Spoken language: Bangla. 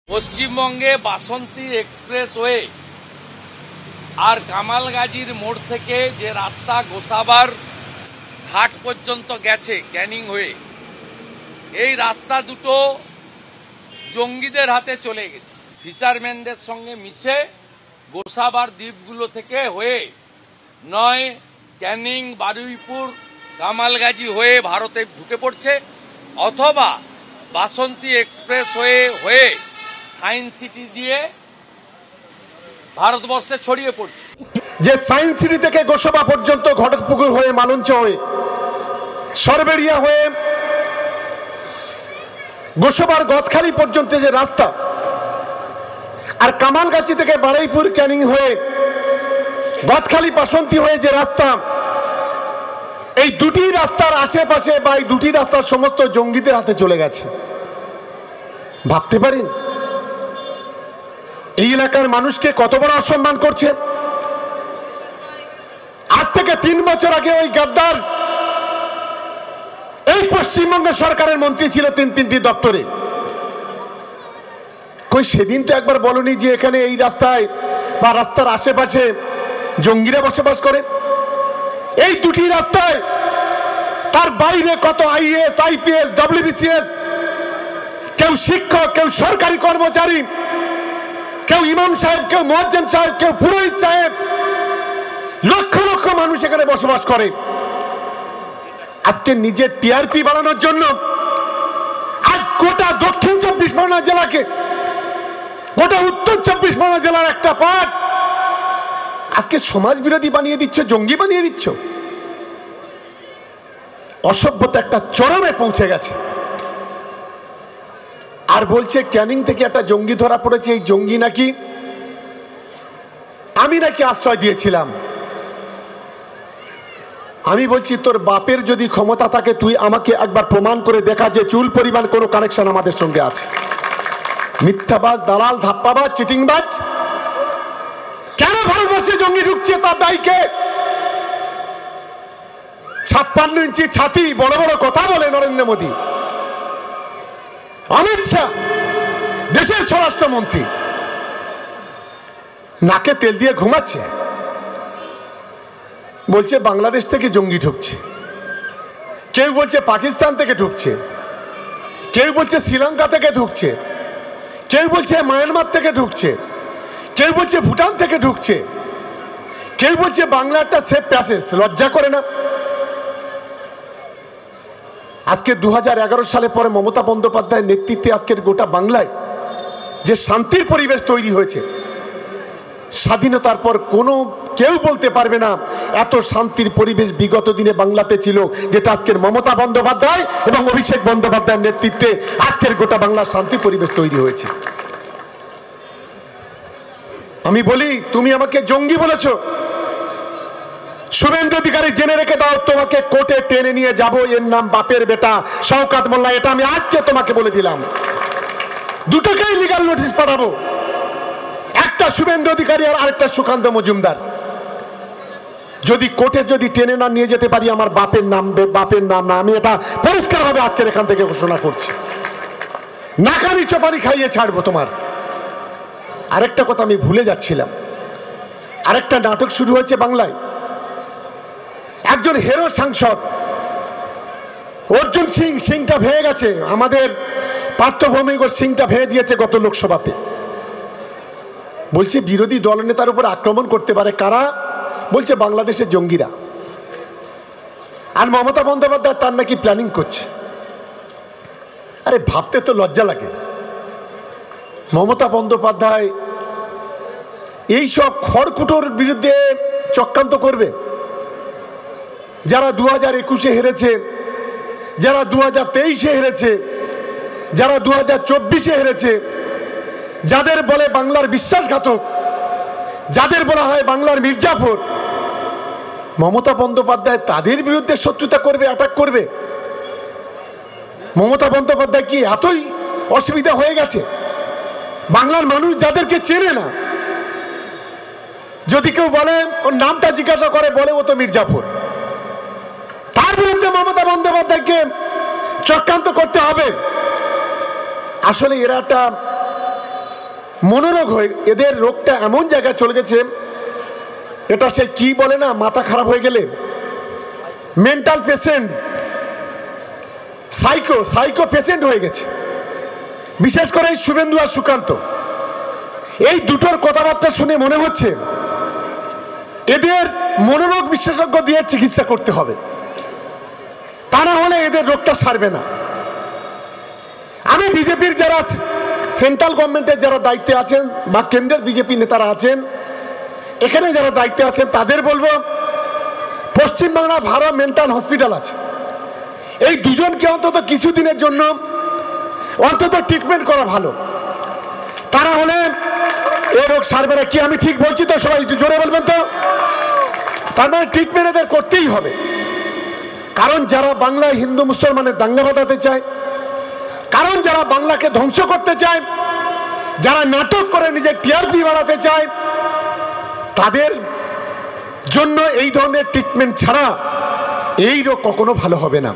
পশ্চিমবঙ্গে বাসন্তী এক্সপ্রেসওয়ে আর কামালগাজীর মোড় থেকে যে রাস্তা গোসাবার ঘাট পর্যন্ত গেছে ক্যানিং হয়ে, এই রাস্তা দুটো জঙ্গিদের হাতে চলে গেছে। ফিশারম্যানদের সঙ্গে মিশে গোসাবার দ্বীপগুলো থেকে হয়ে নয় ক্যানিং, বারুইপুর, কামালগাজী হয়ে ভারতে ঢুকে পড়ছে, অথবা বাসন্তী এক্সপ্রেসওয়ে হয়ে সায়েন্স সিটি দিয়ে ভারতবর্ষে ছড়িয়ে পড়ছে। যে সায়েন্স সিটি থেকে গোসাবা পর্যন্ত, ঘটকপুকুর হয়ে মালঞ্চ হয়ে, সরবেরিয়া হয়ে গোসাবার গদখালি পর্যন্ত যে রাস্তা, আর কামালগাছি থেকে বারুইপুর ক্যানিং হয়ে গদখালি বাসন্তী হয়ে যে রাস্তা, এই দুটি রাস্তার আশেপাশে বা এই দুটি রাস্তার সমস্ত জঙ্গিদের হাতে চলে গেছে। ভাবতে পারেন এই এলাকার মানুষকে কত বড় অসম্মান করছে। আজ থেকে 3 বছর আগে ওই গাদ্দার এই পশ্চিমবঙ্গ সরকারের মন্ত্রী ছিল 3টি দপ্তরে। কই সেদিন তো একবার বলনি যে এখানে এই রাস্তায় বা রাস্তার আশেপাশে জঙ্গিরা বসবাস করে। এই দুটি রাস্তায় তার বাইরে কত আইএএস, আইপিএস, ডব্লিউবিসিএস, কেউ শিক্ষক, কেউ সরকারি কর্মচারী, কেউ ইমাম সাহেব, কেউ মুয়াজ্জিন সাহেব, কেউ পুরোহিত সাহেব, লক্ষ লক্ষ মানুষ এখানে বসবাস করে। আজকে নিজের টিআরপি বাড়ানোর জন্য আজ গোটা দক্ষিণ 24 পরগনা জেলাকে, গোটা উত্তর 24 পরগনা জেলার একটা পার্ট আজকে সমাজ বিরোধী বানিয়ে দিচ্ছ, জঙ্গি বানিয়ে দিচ্ছ। অসভ্যতা একটা চরমে পৌঁছে গেছে। আর বলছে ক্যানিং থেকে একটা জঙ্গি ধরা পড়েছে, এই জঙ্গি নাকি আমি নাকি আশ্রয় দিয়েছিলাম। আমি বলছি তোর বাপের যদি ক্ষমতা থাকে তুই আমাকে একবার প্রমাণ করে দেখা যে চুল পরিমাণ কোনো কানেকশন আমাদের সঙ্গে আছে। মিথ্যাবাজ, দালাল, ধাপ্পাবাজ, চিটিংবাজ। কেন ভারতবর্ষে জঙ্গি ঢুকছে তার দায়ী কে? 56 ইঞ্চি ছাতি, বড় বড় কথা বলে নরেন্দ্র মোদী, অমিত শাহ, দেশের স্বরাষ্ট্রমন্ত্রী, নাকে তেল দিয়ে ঘুমাচ্ছে। বলছে বাংলাদেশ থেকে জঙ্গি ঢুকছে, কেউ বলছে পাকিস্তান থেকে ঢুকছে, কেউ বলছে শ্রীলঙ্কা থেকে ঢুকছে, কেউ বলছে মায়ানমার থেকে ঢুকছে, কেউ বলছে ভুটান থেকে ঢুকছে, কেউ বলছে বাংলা একটা সেফ প্যাসেজ। লজ্জা করে না? আজকে 2011 সালে পরে মমতা বন্দ্যোপাধ্যায়ের নেতৃত্বে আজকের গোটা বাংলায় যে শান্তির পরিবেশ তৈরি হয়েছে, স্বাধীনতার পর কোনো কেউ বলতে পারবে না এত শান্তির পরিবেশ বিগত দিনে বাংলাতে ছিল, যেটা আজকের মমতা বন্দ্যোপাধ্যায় এবং অভিষেক বন্দ্যোপাধ্যায়ের নেতৃত্বে আজকের গোটা বাংলার শান্তি পরিবেশ তৈরি হয়েছে। আমি বলি তুমি আমাকে জঙ্গি বলেছো, শুভেন্দু অধিকারী জেনে রেখে দাও, তোমাকে কোর্টে টেনে নিয়ে যাব, এর নাম বাপের বেটা শওকত মোল্লা। এটা আমি আজকে তোমাকে বলে দিলাম। দুটোকেই লিগ্যাল নোটিশ পাঠাবো, একটা শুভেন্দু অধিকারী আর আরেকটা সুকান্ত মজুমদার। যদি কোর্টে যদি টেনে না নিয়ে যেতে পারি, আমার বাপের নাম না, আমি এটা পরিষ্কার ভাবে আজকের এখান থেকে ঘোষণা করছি। নাকানি চপারি খাইয়ে ছাড়বো তোমার। আরেকটা কথা আমি ভুলে যাচ্ছিলাম, আরেকটা নাটক শুরু হয়েছে বাংলায়। একজন হেরো সাংসদ অর্জুন সিংটা ভেঙে গেছে, আমাদের পার্থভৌমিক সিংটা ভেঙে দিয়েছে গত লোকসভাতে। বলছে বিরোধী দলনেতার উপর আক্রমণ করতে পারে কারা? বলছে বাংলাদেশের জঙ্গিরা। আর মমতা বন্দ্যোপাধ্যায় তার নাকি প্ল্যানিং করছে। আরে ভাবতে তো লজ্জা লাগে। মমতা বন্দ্যোপাধ্যায় এইসব খড়কুটোর বিরুদ্ধে চক্রান্ত করবে, যারা 2021-এ হেরেছে, যারা 2023-এ হেরেছে, যারা 2024-এ হেরেছে, যাদের বলে বাংলার বিশ্বাসঘাতক, যাদের বলা হয় বাংলার মির্জাফর, মমতা বন্দ্যোপাধ্যায় তাদের বিরুদ্ধে শত্রুতা করবে, অ্যাটাক করবে। মমতা বন্দ্যোপাধ্যায় কি এতই অসুবিধা হয়ে গেছে? বাংলার মানুষ যাদেরকে চেনে না, যদি কেউ বলে ওর নামটা জিজ্ঞাসা করে, বলে ও তো মির্জাফর, তার বিরুদ্ধে মমতা বন্দ্যোপাধ্যায়কে চক্রান্ত করতে হবে। আসলে এরা একটা মনোরোগ হয়ে এদের রোগটা এমন জায়গায় চলে গেছে, এটা সে কি বলে না, মাথা খারাপ হয়ে গেলে মেন্টাল পেশেন্ট, সাইকো পেশেন্ট হয়ে গেছে। বিশেষ করে এই শুভেন্দু আর সুকান্ত, এই দুটোর কথাবার্তা শুনে মনে হচ্ছে এদের মনোরোগ বিশেষজ্ঞ দিয়ে চিকিৎসা করতে হবে, তা না হলে এদের রোগটা সারবে না। আমি বিজেপির যারা সেন্ট্রাল গভর্নমেন্টের যারা দায়িত্বে আছেন বা কেন্দ্রের বিজেপি নেতারা আছেন, এখানে যারা দায়িত্বে আছেন তাদের বলবো, পশ্চিমবাংলা ভালো মেন্টাল হসপিটাল আছে, এই দুজনকে অন্তত কিছুদিনের জন্য অন্তত ট্রিটমেন্ট করা ভালো, তারা হলে এ রোগ সারবে না। কি আমি ঠিক বলছি তো? সবাই একটু জোরে বলবেন তো। তার মানে ট্রিটমেন্ট এদের করতেই হবে, কারণ যারা বাংলায় হিন্দু মুসলমানের দাঙ্গা বাঁধাতে চায়, কারণ যারা বাংলাকে ধ্বংস করতে চায়, যারা নাটক করে নিজের টিআরপি বাড়াতে চায়, তাদের জন্য এই ধরনের ট্রিটমেন্ট ছাড়া এই রোগ কখনো ভালো হবে না।